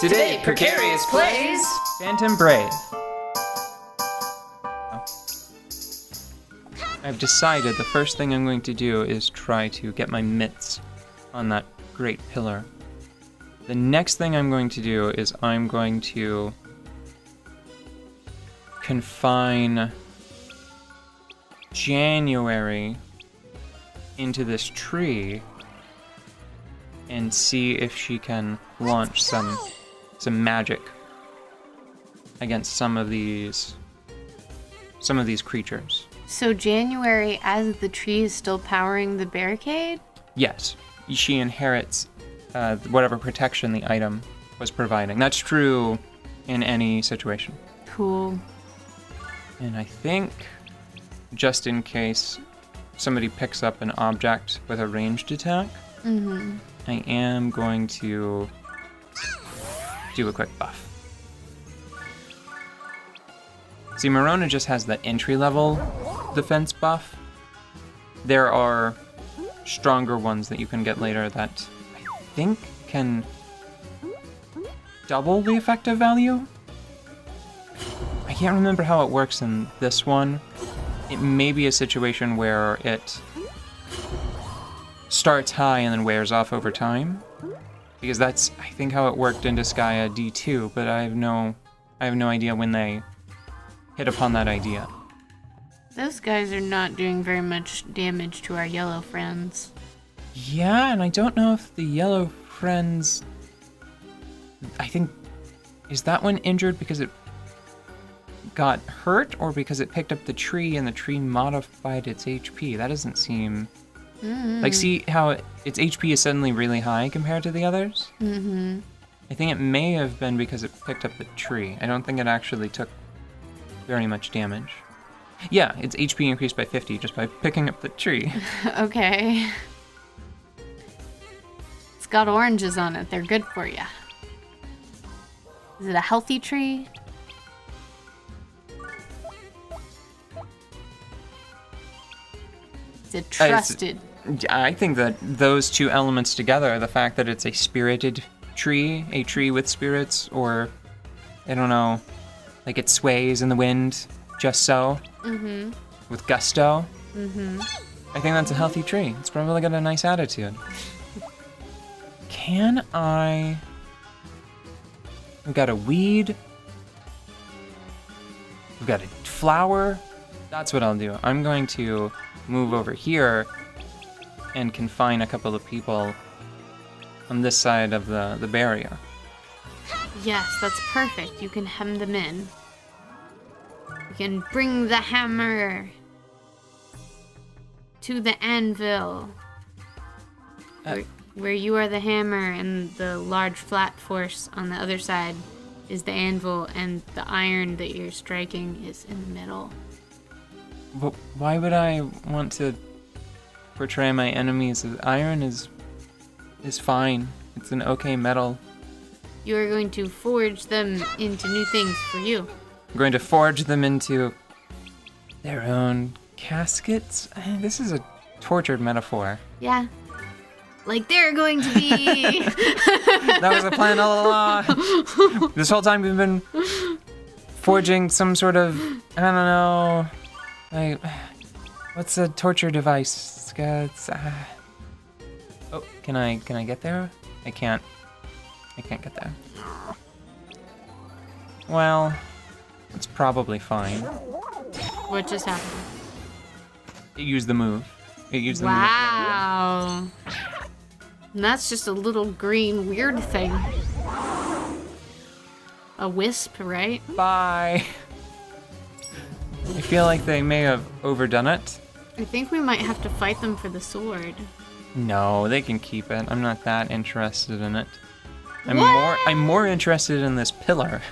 Today, Precarious plays Phantom Brave. I've decided the first thing I'm going to do is try to get my mitts on that great pillar. The next thing I'm going to do is I'm going to confine January into this tree and see if she can launch some magic against some of these creatures. So January, as the tree is still powering the barricade? Yes, she inherits whatever protection the item was providing. That's true in any situation. Cool. And I think, just in case somebody picks up an object with a ranged attack, I am going to do a quick buff. See, Morona just has the entry-level defense buff. There are stronger ones that you can get later that I think can double the effective value. I can't remember how it works in this one. It may be a situation where it starts high and then wears off over time, because that's, I think, how it worked in Disgaea D2, but I have no idea when they hit upon that idea. Those guys are not doing very much damage to our yellow friends. Yeah, and I don't know if the yellow friends, I think, is that one injured because it got hurt or because it picked up the tree and the tree modified its HP? That doesn't seem... Like, see how its HP is suddenly really high compared to the others? I think it may have been because it picked up the tree. I don't think it actually took very much damage. Yeah, its HP increased by 50 just by picking up the tree. Okay. It's got oranges on it. They're good for you. Is it a healthy tree? Is it trusted? I think that those two elements together, the fact that it's a spirited tree, a tree with spirits, or, I don't know, like it sways in the wind, just so, with gusto. I think that's a healthy tree. It's probably got a nice attitude. Can I... We've got a weed. We've got a flower. That's what I'll do. I'm going to move over here and confine a couple of people on this side of the barrier. Yes, that's perfect. You can hem them in. You can bring the hammer to the anvil. Where you are the hammer and the large flat force on the other side is the anvil, and the iron that you're striking is in the middle. But why would I want to portray my enemies as iron is fine. It's an okay metal. You are going to forge them into new things for you. I'm going to forge them into their own caskets. This is a tortured metaphor. Yeah. Like they're going to be... That was the plan all along. This whole time we've been forging some sort of, I don't know, like, what's a torture device? Oh, can I get there? I can't get there. Well, it's probably fine. What just happened? It used the move. It used the move. Wow. And that's just a little green weird thing. A wisp, right? Bye. I feel like they may have overdone it. I think we might have to fight them for the sword. No, they can keep it. I'm not that interested in it. I'm more interested in this pillar.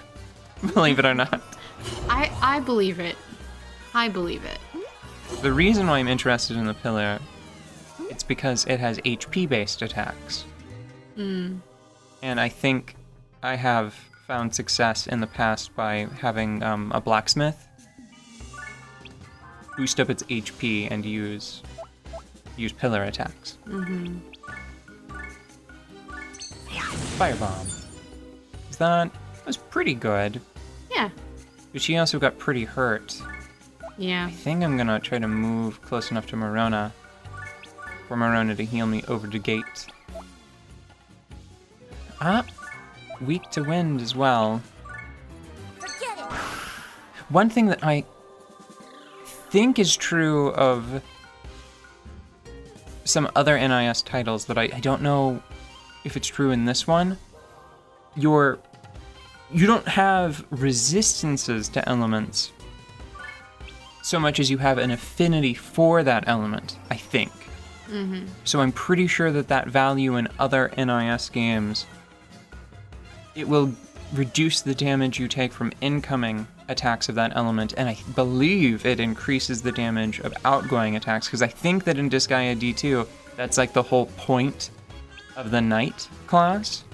Believe it or not. I believe it. I believe it. The reason why I'm interested in the pillar, it's because it has HP-based attacks. And I think I have found success in the past by having a blacksmith boost up its HP and use pillar attacks. Firebomb. That was pretty good. Yeah. But she also got pretty hurt. Yeah. I think I'm gonna try to move close enough to Morona for Morona to heal me over the gate. Weak to wind as well. One thing that I think is true of some other NIS titles that I don't know if it's true in this one, you don't have resistances to elements so much as you have an affinity for that element, I think. Mm-hmm. So I'm pretty sure that value in other NIS games, it will reduce the damage you take from incoming attacks of that element, and I believe it increases the damage of outgoing attacks, because I think that in Disgaea D2, that's like the whole point of the Knight class.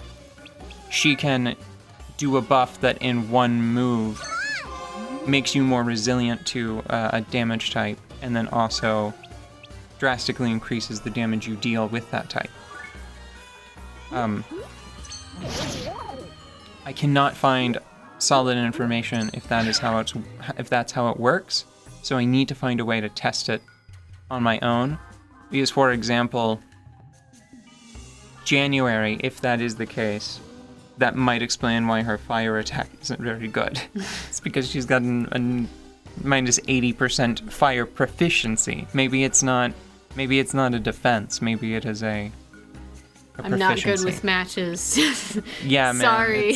She can do a buff that in one move makes you more resilient to a damage type, and then also drastically increases the damage you deal with that type. I cannot find solid information if that's how it works, so I need to find a way to test it on my own. Because, for example, January, if that is the case, that might explain why her fire attack isn't very good. It's because she's got a minus 80% fire proficiency. Maybe it's not a defense. Maybe it is a I'm not good with matches. Yeah, man. Sorry.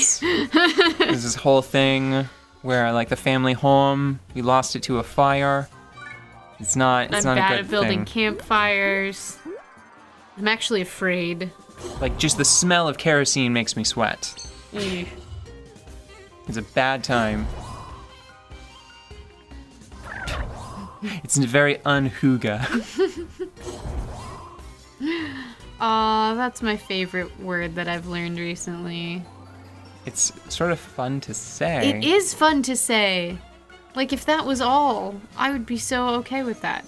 There's this whole thing where, like, the family home, we lost it to a fire. It's not a good thing. I'm bad at building campfires. I'm actually afraid. Like, just the smell of kerosene makes me sweat. It's a bad time. It's very unhooga. Aw, that's my favorite word that I've learned recently. It's sort of fun to say. It is fun to say. Like, if that was all, I would be so okay with that.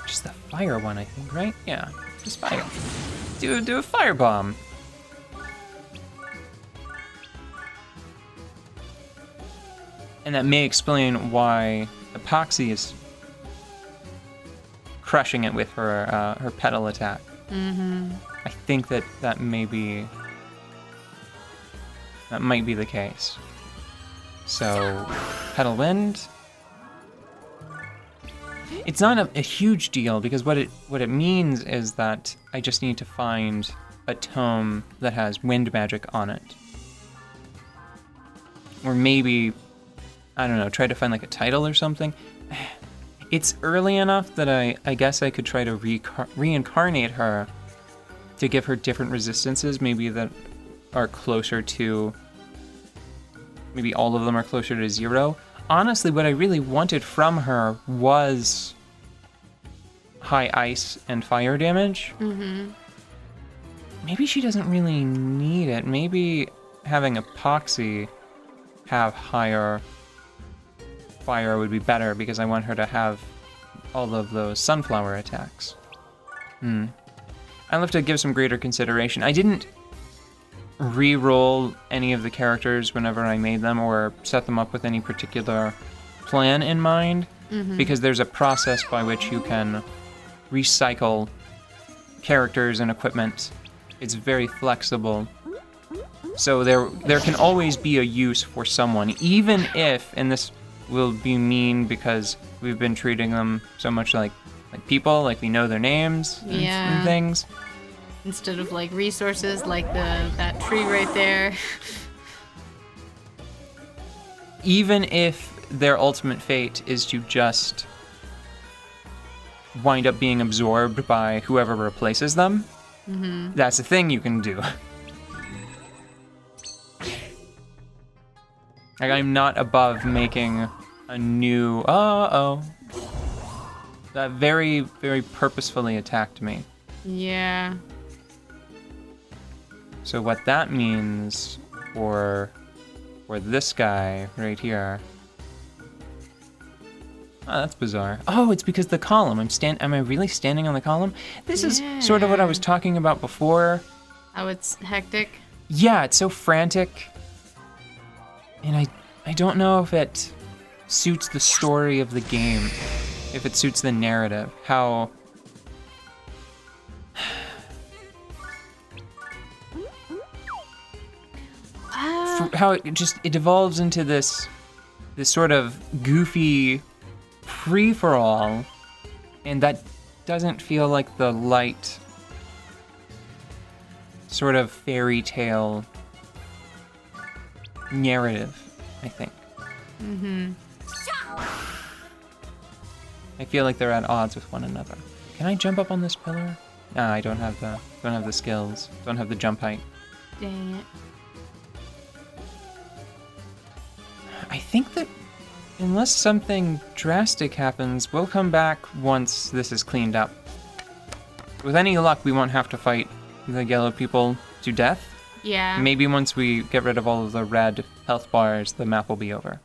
Just the fire one, I think, right? Yeah, just fire. Do a firebomb. And that may explain why Epoxy is crushing it with her petal attack. Mm-hmm. I think that might be the case. So, petal wind. It's not a huge deal, because what it means is that I just need to find a tome that has wind magic on it. Or maybe, I don't know, try to find like a title or something. It's early enough that I guess I could try to reincarnate her to give her different resistances, maybe that are closer to, maybe all of them are closer to 0. Honestly, what I really wanted from her was high ice and fire damage. Mm-hmm. Maybe she doesn't really need it. Maybe having Epoxy have higher fire would be better, because I want her to have all of those sunflower attacks. I'll have to give some greater consideration. I didn't re-roll any of the characters whenever I made them, or set them up with any particular plan in mind, because there's a process by which you can recycle characters and equipment. It's very flexible. So there can always be a use for someone, even if, and this will be mean because we've been treating them so much like people, like we know their names and things. Instead of like resources, like that tree right there. Even if their ultimate fate is to just wind up being absorbed by whoever replaces them, that's a thing you can do. Like, I'm not above making a new... That very, very purposefully attacked me. Yeah. So what that means for this guy right here... Oh, that's bizarre. Oh, it's because the column. Am I really standing on the column? This is sort of what I was talking about before Oh, it's hectic. Yeah, it's so frantic. And I don't know if it suits the story of the game, if it suits the narrative, how how it devolves into this sort of goofy free-for-all, and that doesn't feel like the light sort of fairy tale narrative, I think. I feel like they're at odds with one another. Can I jump up on this pillar? Nah, I don't have the skills. Don't have the jump height. Dang it. I think that unless something drastic happens, we'll come back once this is cleaned up. With any luck, we won't have to fight the yellow people to death. Yeah. Maybe once we get rid of all of the red health bars, the map will be over.